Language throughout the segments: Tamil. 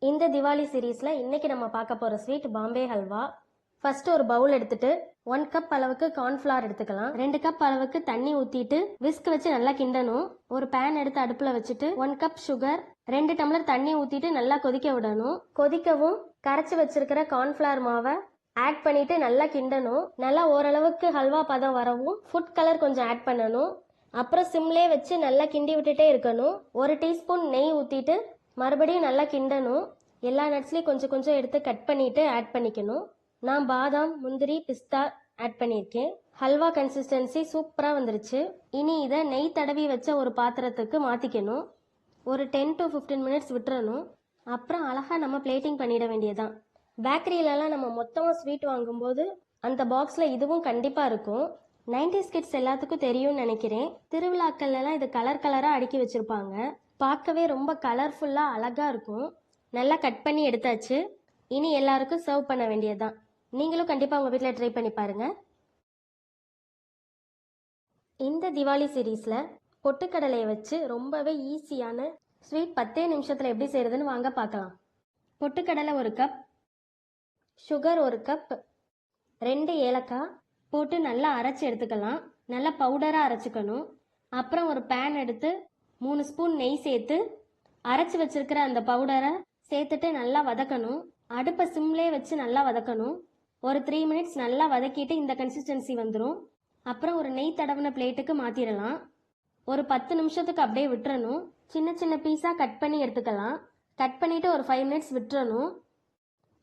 இந்த திவாலி சீரீஸில் இன்றைக்கி நம்ம பார்க்க போகிற ஸ்வீட் பாம்பே ஹல்வா. ஃபர்ஸ்ட் ஒரு பவுல் எடுத்துட்டு 1 கப் அளவுக்கு கார்ன்ஃப்ளவர் எடுத்துக்கலாம். 2 கப் அளவுக்கு தண்ணி ஊற்றிட்டு விஸ்க் வச்சு நல்லா கிண்டணும். ஒரு பேன் எடுத்து அடுப்பில் வச்சுட்டு 1 கப் சுகர், 2 டம்ளர் தண்ணி ஊற்றிட்டு நல்லா கொதிக்க விடணும். கொதிக்கவும் கரைச்சி வச்சிருக்கிற கார்ன்ஃப்ளவர் மாவை ஆட் பண்ணிட்டு நல்லா கிண்டணும். நல்லா ஓரளவுக்கு ஹல்வா பதம் வரவும் ஃபுட் கலர் கொஞ்சம் ஆட் பண்ணணும். அப்புறம் சிம்லே வச்சு நல்லா கிண்டி விட்டுட்டே இருக்கணும். 1 டீஸ்பூன் நெய் ஊற்றிட்டு மறுபடியும் நல்லா கிண்டணும். எல்லா நட்ஸ்லையும் கொஞ்சம் கொஞ்சம் எடுத்து கட் பண்ணிட்டு ஆட் பண்ணிக்கணும். நான் பாதாம், முந்திரி, பிஸ்தா ஆட் பண்ணியிருக்கேன். ஹல்வா கன்சிஸ்டன்சி சூப்பராக வந்துருச்சு. இனி இதை நெய் தடவி வச்ச ஒரு பாத்திரத்துக்கு மாற்றிக்கணும். ஒரு 10 to 15 மினிட்ஸ் விட்டுறணும். அப்புறம் அழகாக நம்ம பிளேட்டிங் பண்ணிட வேண்டியதான். பேக்கரியிலலாம் நம்ம மொத்தமாக ஸ்வீட் வாங்கும்போது அந்த பாக்ஸில் இதுவும் கண்டிப்பாக இருக்கும். 90s கிட்ஸ் எல்லாத்துக்கும் தெரியும்னு நினைக்கிறேன். திருவிழாக்கள்லாம் இது கலர் கலராக அடுக்கி வச்சுருப்பாங்க. பார்க்கவே ரொம்ப கலர்ஃபுல்லாக அழகாக இருக்கும். நல்லா கட் பண்ணி எடுத்தாச்சு. இனி எல்லாருக்கும் சர்வ் பண்ண வேண்டியதுதான். நீங்களும் கண்டிப்பாக உங்கள் வீட்டில் ட்ரை பண்ணி பாருங்கள். இந்த திவாலி சீரீஸில் பொட்டுக்கடலையை வச்சு ரொம்பவே ஈஸியான ஸ்வீட் 10 நிமிஷத்தில் எப்படி செய்கிறதுன்னு வாங்க பார்க்கலாம். பொட்டுக்கடலை 1 கப், சுகர் 1 கப், 2 ஏலக்காய் போட்டு நல்லா அரைச்சி எடுத்துக்கலாம். நல்லா பவுடராக அரைச்சிக்கணும். அப்புறம் ஒரு பேன் எடுத்து 3 ஸ்பூன் நெய் சேர்த்து அரைச்சி வச்சிருக்கிற அந்த பவுடரை சேர்த்துட்டு நல்லா வதக்கணும். அடுப்பை சிம்லே வச்சு நல்லா வதக்கணும். ஒரு 3 மினிட்ஸ் நல்லா வதக்கிட்டு இந்த கன்சிஸ்டன்சி வந்துடும். அப்புறம் ஒரு நெய் தடவின பிளேட்டுக்கு மாற்றிடலாம். ஒரு 10 நிமிஷத்துக்கு அப்படியே விட்டுறணும். சின்ன சின்ன பீஸாக கட் பண்ணி எடுத்துக்கலாம். கட் பண்ணிவிட்டு ஒரு 5 மினிட்ஸ் விட்டுறணும்.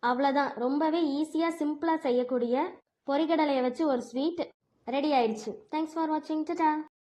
அவ்வளோதான். ரொம்பவே ஈஸியாக சிம்பிளாக செய்யக்கூடிய பொரிகடலையை வச்சு ஒரு ஸ்வீட் ரெடி ஆயிடுச்சு. தேங்க்ஸ் ஃபார் வாட்சிங். டாடா.